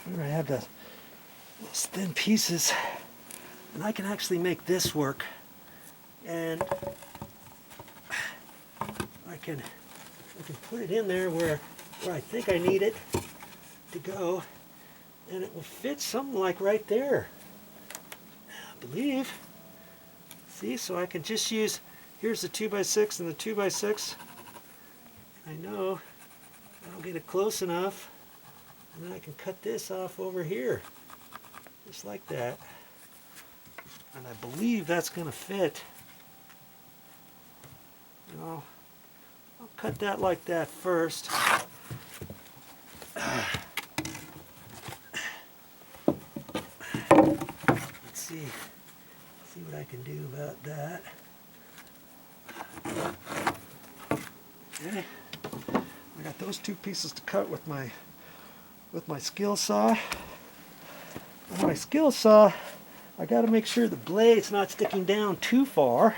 Here I have those thin pieces, and I can actually make this work. And I can put it in there where I think I need it to go, and it will fit something like right there, I believe. See, so I can just use, here's the 2x6 and the 2x6. I know I'll get it close enough, and then I can cut this off over here, just like that. And I believe that's going to fit. I'll cut that like that first. Let's see what I can do about that. Okay, I got those two pieces to cut with my skill saw. On my skill saw, I got to make sure the blade's not sticking down too far.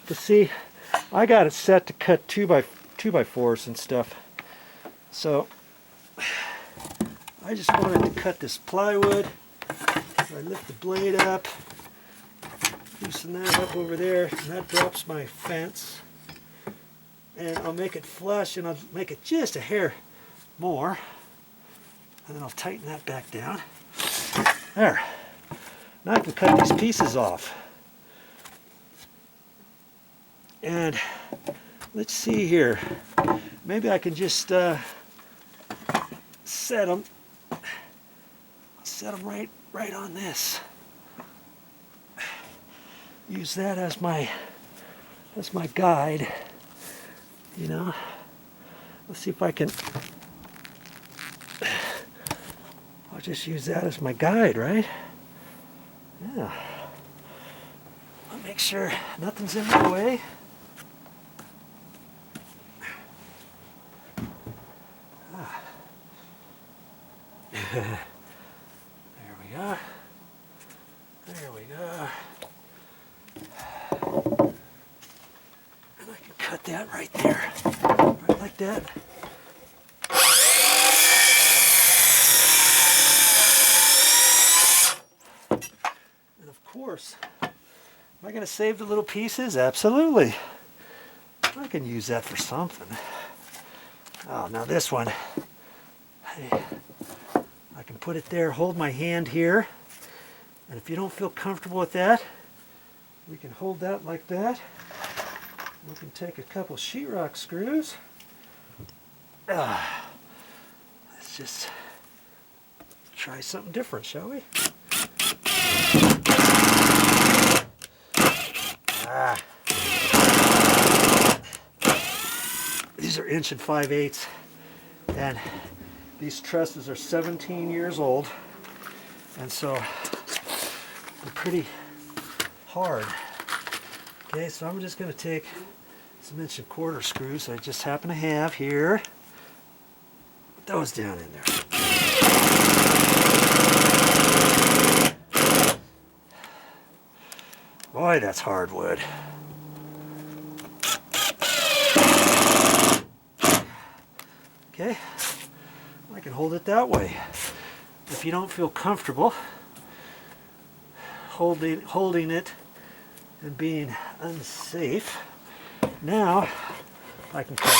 To see, I got it set to cut 2x4s and stuff. So I just wanted to cut this plywood. So I lift the blade up, loosen that up over there, and that drops my fence. And I'll make it flush, and I'll make it just a hair more. And then I'll tighten that back down. There. Now I can cut these pieces off. And let's see here. Maybe I can just set them right on this. Use that as my guide. You know. Let's see if I can. I'll just use that as my guide, right? Yeah. I'll make sure nothing's in my way. There we go. There we go. And I can cut that right there. Right like that. And of course, am I going to save the little pieces? Absolutely. I can use that for something. Oh, now this one. I can put it there, hold my hand here, and if you don't feel comfortable with that, we can hold that like that. We can take a couple sheetrock screws. Let's just try something different, shall we? These are 1 5/8 and these trusses are 17 years old, and so they're pretty hard. Okay, so I'm just going to take some 1 1/4 screws I just happen to have here. Put those down in there. Boy, that's hardwood. Okay. I can hold it that way. If you don't feel comfortable holding it and being unsafe, now I can cut it.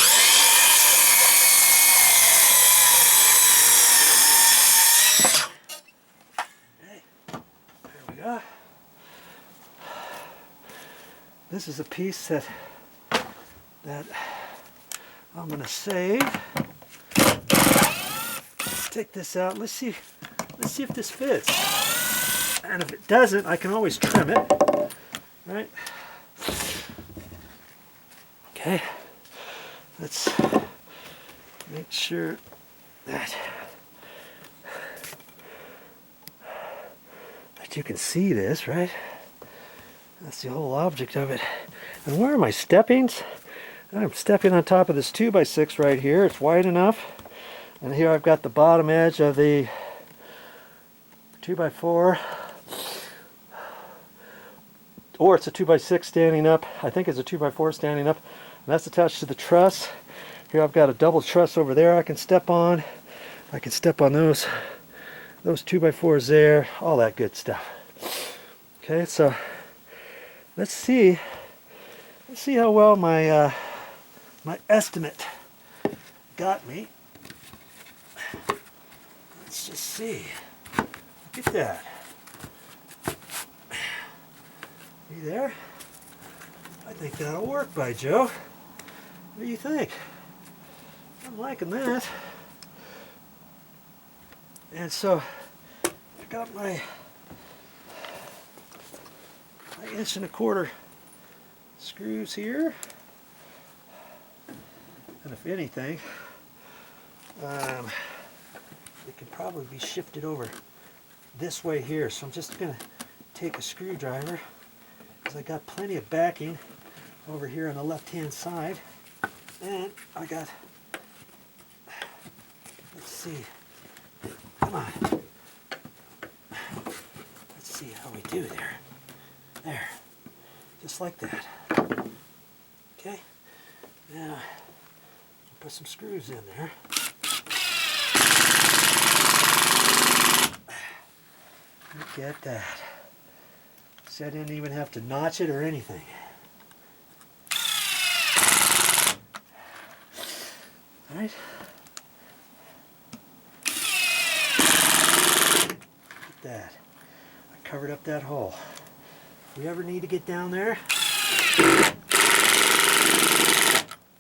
Okay, there we go. This is a piece that I'm going to save. Take this out. Let's see if this fits. And if it doesn't, I can always trim it. Right? Okay. Let's make sure that you can see this, right? That's the whole object of it. And where are my steppings? I'm stepping on top of this 2x6 right here. It's wide enough. And here I've got the bottom edge of the 2x4, or it's a 2x6 standing up. I think it's a 2x4 standing up, and that's attached to the truss. Here I've got a double truss over there I can step on, I can step on those 2x4s there, all that good stuff. Okay, so let's see how well my my estimate got me. Let's just see. Look at that. You there? I think that'll work, by Joe. What do you think? I'm liking that. And so I got my 1.25" screws here. And if anything, it could probably be shifted over this way here. So I'm just going to take a screwdriver, because I got plenty of backing over here on the left-hand side. And I got, let's see, come on. Let's see how we do there. There, just like that. Okay, now put some screws in there. Look at that. See, I didn't even have to notch it or anything. All right. Look at that. I covered up that hole. If we ever need to get down there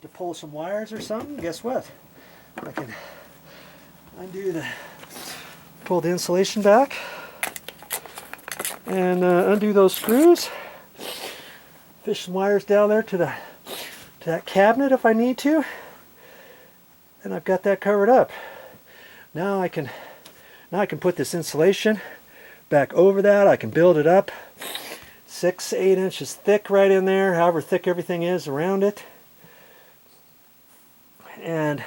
to pull some wires or something, guess what? I can pull the insulation back and undo those screws, fish some wires down there to that cabinet if I need to, and I've got that covered up. Now I can put this insulation back over that. I can build it up 6 to 8 inches thick right in there, however thick everything is around it. And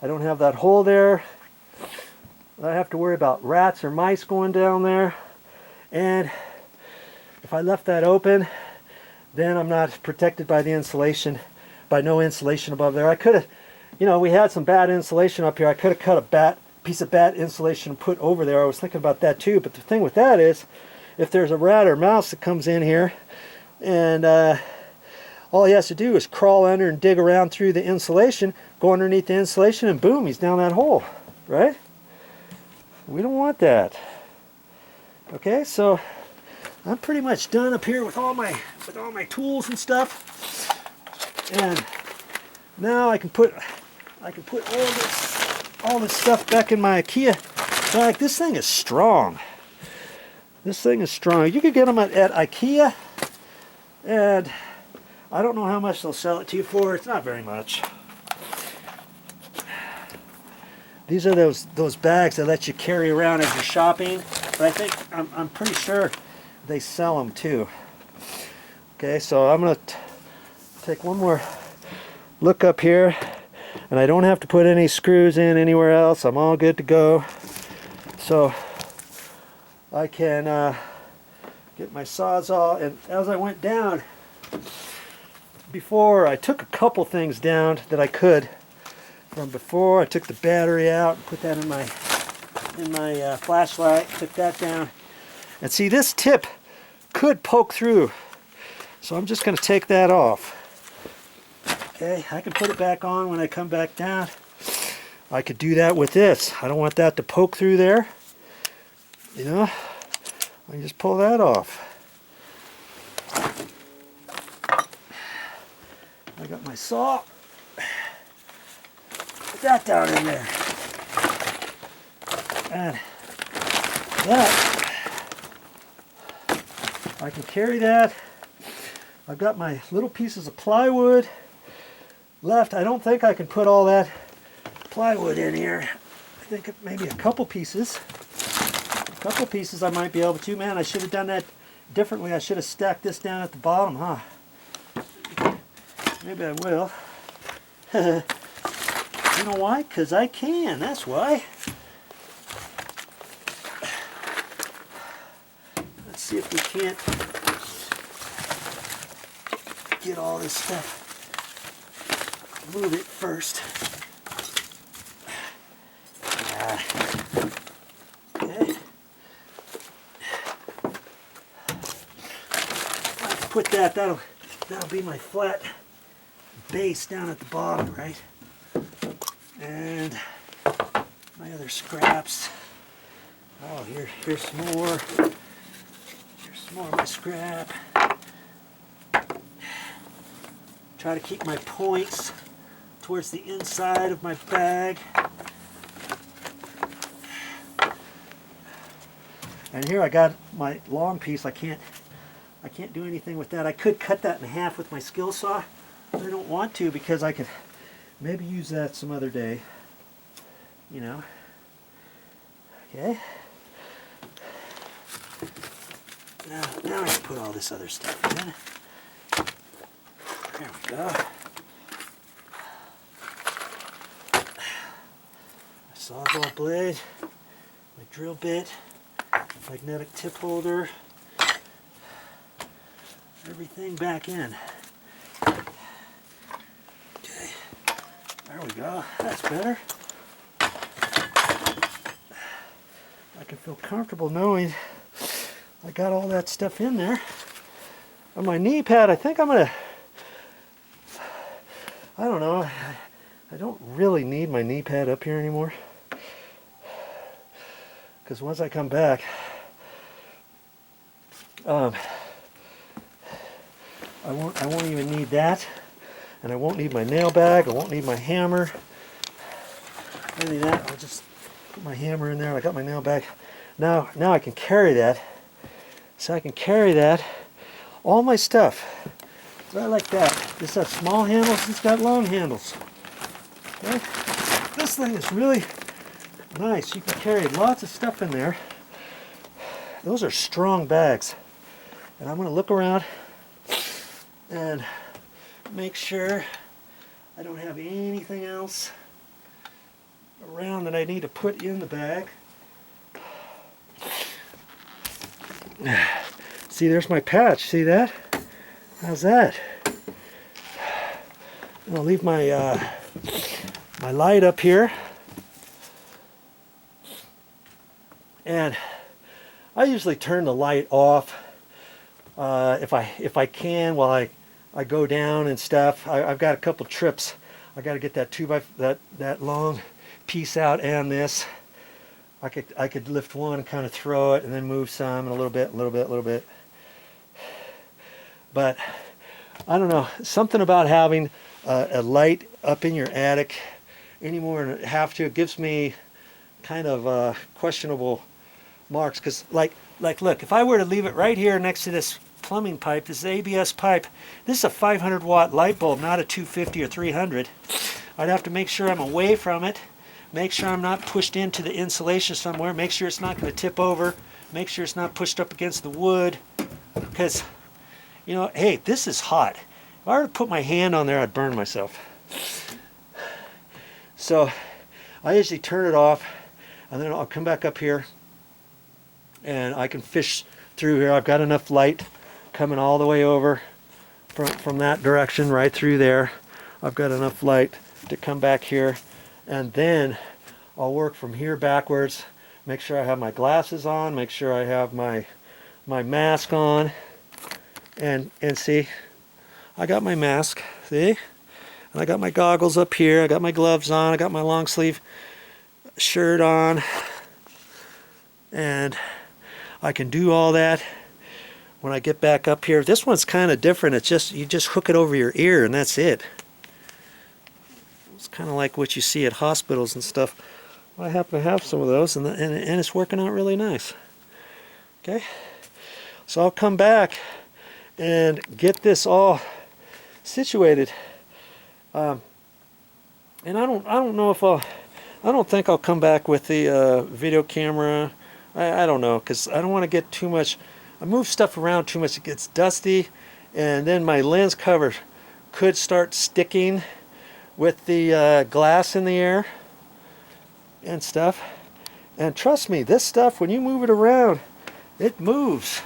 I don't have that hole there. I have to worry about rats or mice going down there. And if I left that open, then I'm not protected by the insulation, by no insulation above there. I could have, you know, we had some bad insulation up here. I could have cut a piece of bat insulation and put over there. I was thinking about that too. But the thing with that is, if there's a rat or mouse that comes in here, and all he has to do is crawl under and dig around through the insulation, go underneath the insulation, and boom, he's down that hole, right? We don't want that. Okay, so I'm pretty much done up here with all my tools and stuff, and now I can put all this stuff back in my IKEA bag. This thing is strong. This thing is strong. You could get them at IKEA, and I don't know how much they'll sell it to you for. It's not very much. These are those bags that let you carry around as you're shopping. But I think I'm pretty sure they sell them too. Okay, so I'm gonna take one more look up here, and I don't have to put any screws in anywhere else. I'm all good to go. So I can get my Sawzall, and as I went down before, I took a couple things down that I could from before. I took the battery out and put that in my flashlight, took that down, and see, this tip could poke through, so I'm just going to take that off. Okay, I can put it back on when I come back down. I could do that with this. I don't want that to poke through there, you know. I can just pull that off. I got my saw. Put that down in there. And that, I can carry that. I've got my little pieces of plywood left. I don't think I can put all that plywood in here. I think maybe a couple pieces. A couple pieces I might be able to. Man, I should have done that differently. I should have stacked this down at the bottom, huh? Maybe I will. You know why? Because I can. That's why. Let's see if we can't get all this stuff. Move it first. Okay. Put that'll be my flat base down at the bottom, right? And my other scraps. Oh, here's some more. Here's some more of my scrap. Try to keep my points towards the inside of my bag. And here I got my long piece. I can't do anything with that. I could cut that in half with my skill saw, but I don't want to because I could maybe use that some other day. You know. Okay. Now I can put all this other stuff in. There we go. My sawzall blade, my drill bit, magnetic tip holder, everything back in. Okay, there we go. That's better. I can feel comfortable knowing I got all that stuff in there. On my knee pad, I think I'm gonna, I don't know, I don't really need my knee pad up here anymore. Because once I come back, I won't even need that, and I won't need my nail bag. I won't need my hammer. Any of that. I'll just put my hammer in there. I got my nail bag. Now I can carry that. So I can carry that. All my stuff. Right like that. This has small handles. It's got long handles. Okay? This thing is really nice. You can carry lots of stuff in there. Those are strong bags. And I'm going to look around and make sure I don't have anything else around that I need to put in the bag. See, there's my patch. See that? How's that? I'll leave my my light up here. And I usually turn the light off if I can while I go down and stuff. I've got a couple trips. I got to get that that long piece out and this. I could lift one and kind of throw it and then move some and a little bit. But I don't know, something about having a light up in your attic any more than I have to, it gives me kind of questionable marks. Because like look, if I were to leave it right here next to this plumbing pipe, this ABS pipe, this is a 500 watt light bulb, not a 250 or 300. I'd have to make sure I'm away from it, make sure I'm not pushed into the insulation somewhere, make sure it's not going to tip over, make sure it's not pushed up against the wood, because, you know, hey, this is hot. If I were to put my hand on there, I'd burn myself. So I usually turn it off, and then I'll come back up here, and I can fish through here. I've got enough light coming all the way over from that direction right through there. I've got enough light to come back here, and then I'll work from here backwards, make sure I have my glasses on, make sure I have my mask on, and see, I got my mask, see, and I got my goggles up here, I got my gloves on, I got my long sleeve shirt on, and I can do all that when I get back up here. This one's kind of different. It's just, you just hook it over your ear and that's it. It's kind of like what you see at hospitals and stuff. I happen to have some of those, and it's working out really nice. Okay, so I'll come back and get this all situated. And I don't know if I don't think I'll come back with the video camera. I don't know, because I don't want to get too much. I move stuff around too much, it gets dusty, and then my lens cover could start sticking with the glass in the air and stuff. And trust me, this stuff, when you move it around, it moves.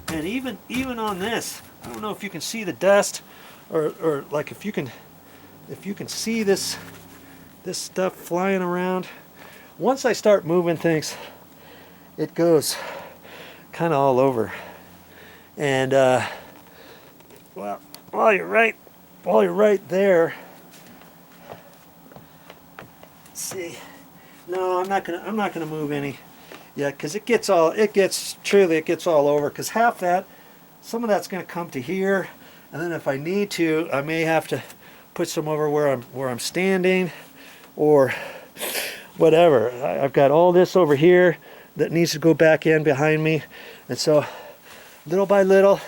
And even on this, I don't know if you can see the dust, or like if you can see this stuff flying around. once I start moving things, it goes kind of all over. And well, while you're right there, let's see. No, I'm not gonna move any yet, because it gets all over. Because half that, some of that's gonna come to here, and then if I need to, I may have to put some over where I'm standing, or whatever. I've got all this over here that needs to go back in behind me, and so little by little.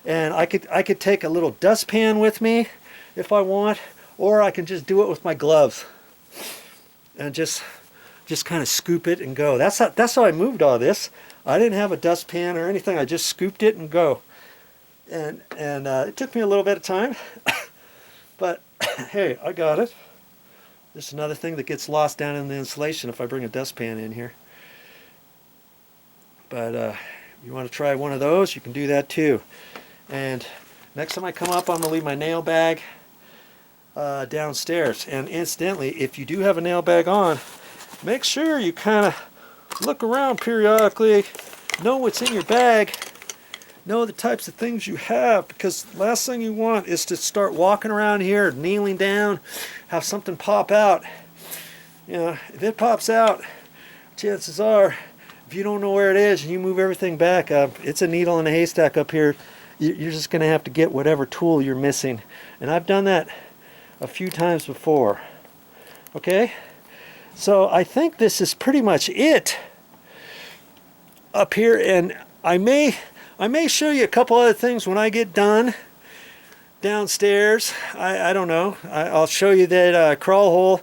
And I could take a little dustpan with me if I want, or I can just do it with my gloves and just kind of scoop it and go. That's how I moved all this. I didn't have a dustpan or anything. I just scooped it and go. And it took me a little bit of time, but hey, I got it. This is another thing that gets lost down in the insulation if I bring a dustpan in here. But you want to try one of those, you can do that too. And next time I come up, I'm going to leave my nail bag downstairs. And incidentally, if you do have a nail bag on, make sure you kind of look around periodically, know what's in your bag, know the types of things you have, because the last thing you want is to start walking around here, kneeling down, have something pop out. You know, if it pops out, chances are, if you don't know where it is and you move everything back, it's a needle in a haystack up here. You're just going to have to get whatever tool you're missing. And I've done that a few times before. Okay? So I think this is pretty much it up here, and I may show you a couple other things when I get done downstairs. I don't know. I'll show you that crawl hole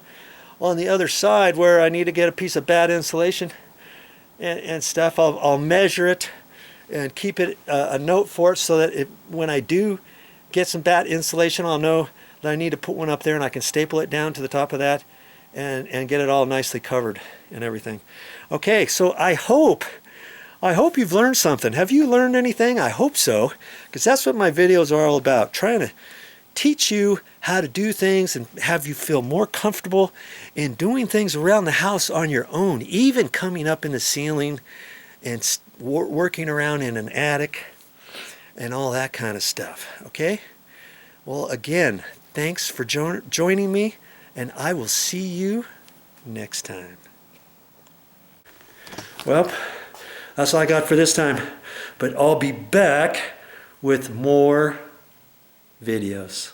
on the other side where I need to get a piece of bad insulation and stuff. I'll measure it and keep it a note for it, so that when I do get some bat insulation, I'll know that I need to put one up there, and I can staple it down to the top of that and get it all nicely covered and everything. Okay, so I hope you've learned something. Have you learned anything? I hope so, because that's what my videos are all about, trying to teach you how to do things and have you feel more comfortable in doing things around the house on your own, even coming up in the ceiling and working around in an attic and all that kind of stuff. Okay? Well, again, thanks for joining me, and I will see you next time. Well, that's all I got for this time, but I'll be back with more videos.